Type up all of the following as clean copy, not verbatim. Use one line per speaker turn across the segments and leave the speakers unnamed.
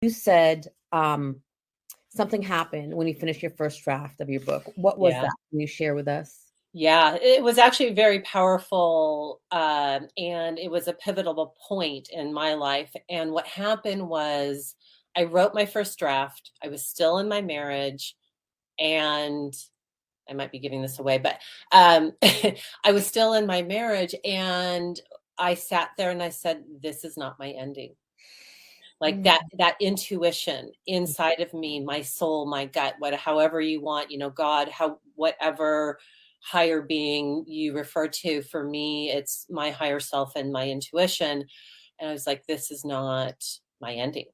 You said something happened when you finished your first draft of your book. What was
Yeah.
that? Can you share with us?
Yeah, it was actually very powerful, and it was a pivotal point in my life. And what happened was, I wrote my first draft. I was still in my marriage, and I might be giving this away, but I was still in my marriage, and I sat there and I said, "This is not my ending." Like
Mm.
that intuition inside of me, my soul, my gut, however you want, God, how whatever higher being you refer to, for me it's my higher self and my intuition. And I was like, this is not my ending.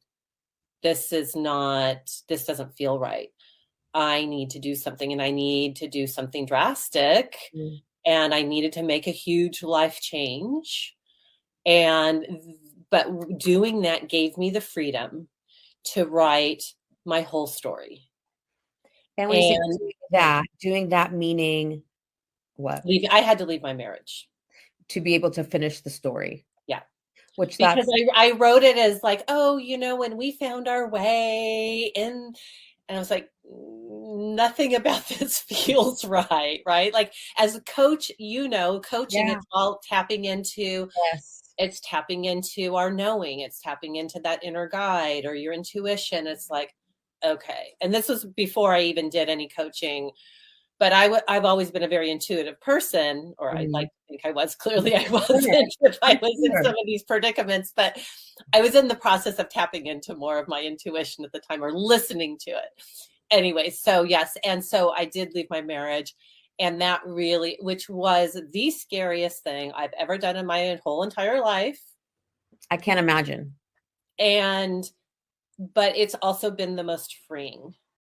This doesn't feel right. I need to do something, and I need to do something drastic,
Mm.
and I needed to make a huge life change. And but doing that gave me the freedom to write my whole story.
And when you say
And
doing that meaning what?
I had to leave my marriage.
To be able to finish the story,
Yeah.
which
Because
that's
I wrote it as like, oh, when we found our way in, and I was like, nothing about this feels right, right? Like, as a coach, coaching,
yeah.
it's all tapping into,
Yes.
it's tapping into our knowing, it's tapping into that inner guide or your intuition. It's like, okay. And this was before I even did any coaching, but I've always been a very intuitive person, or I'd like
Mhm.
to think I was. Clearly, I
Sure.
wasn't if I
I'm
was in
sure.
some of these predicaments, but I was in the process of tapping into more of my intuition at the time, or listening to it. Anyway, so yes. And so I did leave my marriage. And that really, which was the scariest thing I've ever done in my whole entire life.
I can't imagine.
And, but it's also been the most freeing.